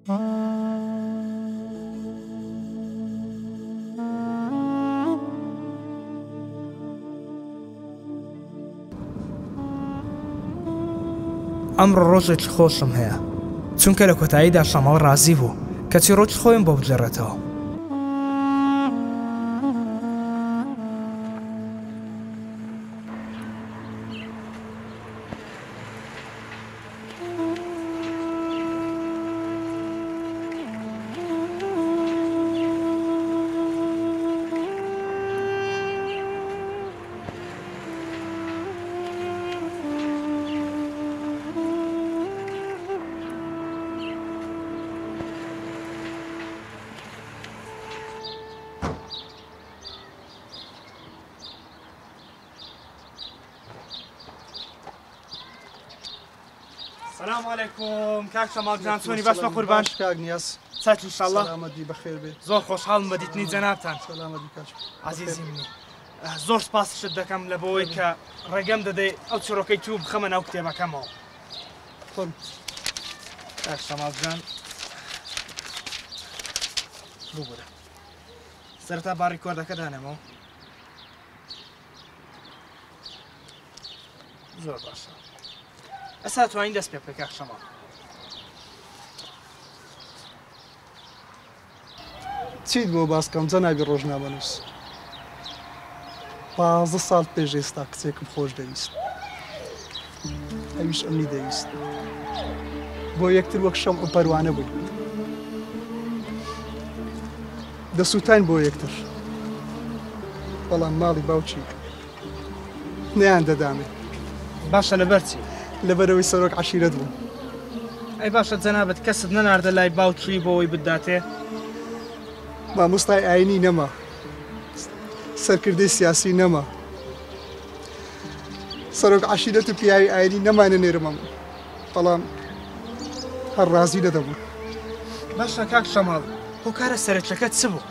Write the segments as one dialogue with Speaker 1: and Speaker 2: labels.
Speaker 1: ئەمڕۆ ڕۆژێکی خۆشم هەیە چونکە لە کۆتاییدا شەماڵ ڕازی بوو کەچی ڕۆژ خۆیان بۆ بجێڕێتەوە.
Speaker 2: السلام عليكم كاك شمال جان سوني باش ما قربان
Speaker 3: كاك نياس
Speaker 2: سات ان شاء الله
Speaker 3: سلامتي بخير بيت
Speaker 2: زور خوشحال مديتني جنابتان
Speaker 3: سلامتي كاك
Speaker 2: عزيزي مني زور سپاس شدكم لبوي ك رقم ددي او تشروكي توب خمن او كتابه كمو
Speaker 3: خذ
Speaker 2: كاك شمال جان بوبره سرتا باري كوردا كدانمو زور باشا ئەسا توانین دەست پێ بکەی کاک شەماڵ.
Speaker 3: چیت بۆ باسکەم جەنابی ڕۆژنامەنووس 15 ساڵ پێش ئێستا کچێکم خۆش دەویست ئەویش ئەمی دەویست بۆ یەکتر وەک شەم و پەروانە بووین دەسووتین بۆ یەکتر بەڵام ماڵی باوکی نەیان دەدامێت.
Speaker 2: باشە لەبەرچی
Speaker 3: لەبەرەوەی سەرۆک عەشیرەت بوو.
Speaker 2: ئەی باشە جەنابەت کەست نەناردە لای باوکی بۆەوەی بداتێ؟
Speaker 3: مامۆستای ئاینی نەما سەرکردەی سیاسی نەما سەرۆک عەشیرەت و پیاوی ئاینی نەمانە نێرمەم بەڵام هەر ڕازی نەدەبوو.
Speaker 2: باشە کاک شەماڵ هۆکارە سەرچەکەت چ بوو؟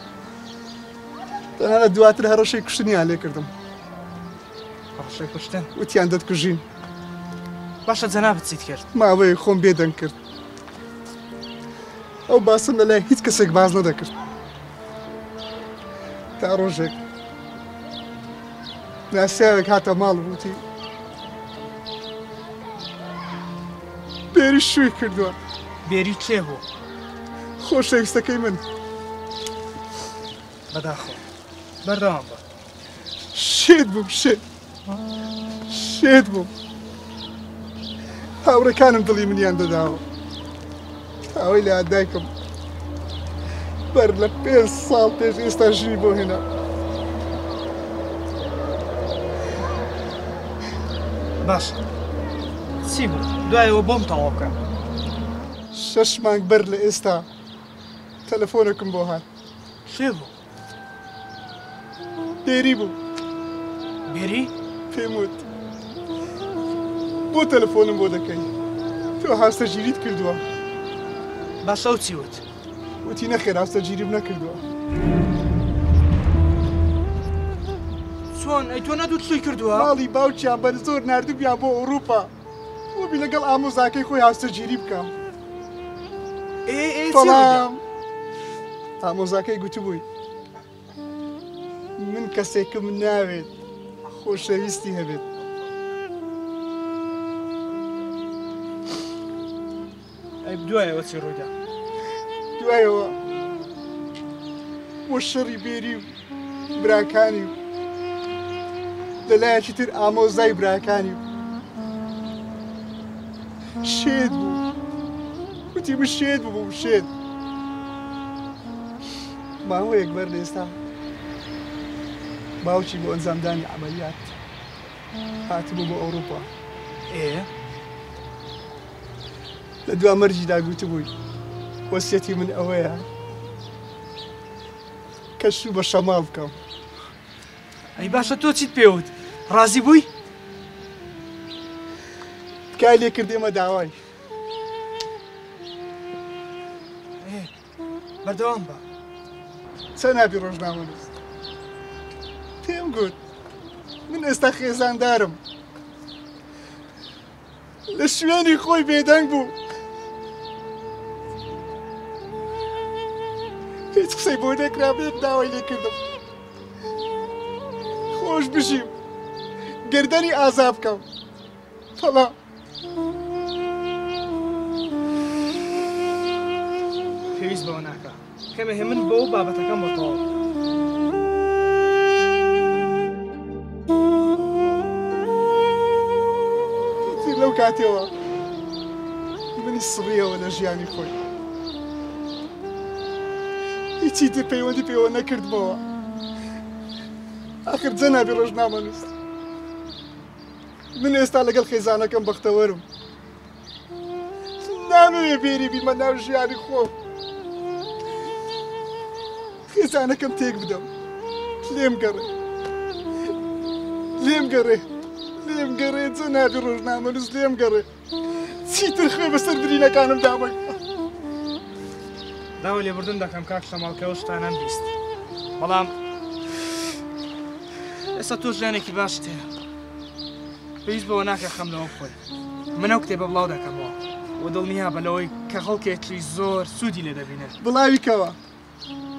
Speaker 3: تەنانەت دواتر هەڕەشەی کوشتنیان لێ کردم.
Speaker 2: هەڕەشەی کوشتن؟
Speaker 3: وتیان دەتکوژین.
Speaker 2: باشە جەنابەت چیت کرد؟
Speaker 3: ماوەیە خۆم بێدەنگ کرد. ئەو باسم لەلای هیچ کەسێک باز نەدەکرد. تا ڕۆژێک ناسیاوێک هاتە ماڵ وتی بێری شووی کردووە.
Speaker 2: بێری کێ بوو؟
Speaker 3: خۆشەویستەکەی من.
Speaker 2: بەداخۆ بەردەوام بە.
Speaker 3: شێت بووم شێت بووم. هاوڕێکانم دڵی منیان دەداوە. ئەوەی لە دایکم بەر لە 5 ساڵ پێش ئێستا ژنی بۆ هێنا.
Speaker 2: باشە چی بوو؟ دوایەوە بۆم تەواو بکە.
Speaker 3: 6 مانگ بەر لە ئێستا تەلەفۆنێکم بۆ هات.
Speaker 2: شێ بوو؟
Speaker 3: بێری بوو.
Speaker 2: بێری؟
Speaker 3: پێم وت بۆ تەلەفۆنم بۆ دەکەی؟ تۆ هاوسەرگیریت کردووە.
Speaker 2: باشە ئەو چی وت؟
Speaker 3: وتی نەخێر هاوسەرگیریم نەکردووە.
Speaker 2: چۆن ئەی تۆ نەدوو چی کردووە؟
Speaker 3: ماڵی باوکیان بەر زۆر نردوویان بۆ ئەوروپا بۆبی لەگەڵ ئامۆزاکەی خۆی هاوسەرگیری بکەم. بەڵام ئامۆزاکەی گوتبووی من کەسێکم ناوێت خۆشەویستی هەبێت.
Speaker 2: ئەی دوایەوە چی ڕوویدا؟
Speaker 3: دوایەوە بۆ شەڕی بێری و براکانی و لەلایەکی تر ئامۆزای براکانی و شێت بوو. وتی من شێت بووم شێت. ماوەیەک بەر لە ئێستا باوکی بۆ ئەنجامدانی عەمەلیات هاتبوو بۆ ئەوروپا. لە دوا مەرجیدا گوتبووی وەسیەتی من ئەوەیە کە شوو بە شەماڵ بکەم.
Speaker 2: ئەی باشە تۆ چیت پێوت؟ ڕازی بووی؟
Speaker 3: تکای لێ کردێمە داوای.
Speaker 2: بەردەوام بە.
Speaker 3: چەند نابی ڕۆژنامەنووس؟ پێم گوت من ئێستا خێزاندارم. لە شوێنی خۆی بێدەنگ بوو. هیچ قسەی بۆ نەکرا بێک داوای لێ کردم خۆش بژیم گردەنی ئازا بکەم فەڵا
Speaker 2: پێویست بەوە ناکە کەمێ من بۆ بابەتەکەم بۆ تەواو
Speaker 3: لەو کاتێەوە منی سڕیەوە لە ژیانی خۆی هیچی تر پەیوەندی پێوە نەکردمەوە آخر جەنابی ڕۆژنامەنووس من ئێستا لەگەڵ خێزانەکەم بەختەوەرم نامەوێ بێری بیمە ناو ژیانی خۆم خێزانەکەم تێک بدەم لێم گەڕێ لێم گەڕێ لێم گەڕێ جەنابی ڕۆژنامەنووس لێم گەڕێ چیتر خۆی بەسەر برینەکانم دامەی
Speaker 2: داوای لێبوردن دەکەم کاک شەماڵکەوە شتانەم بیست بەڵام ئێستا تۆ ژیانێکی باش هەیە پێویست بەوە ناکە خەم لەوە بخۆی من ئەو کتێبە بڵاو دەکەمەوە و دڵنیا بە لەوەی کە خەڵکێکی زۆر سوودی لێ دەبینێت
Speaker 3: بڵاویکەوە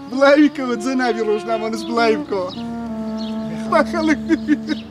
Speaker 3: بڵاویکەوە جەنابی ڕۆژنامەنووس بڵاوی بکەوە با خەڵک ببینن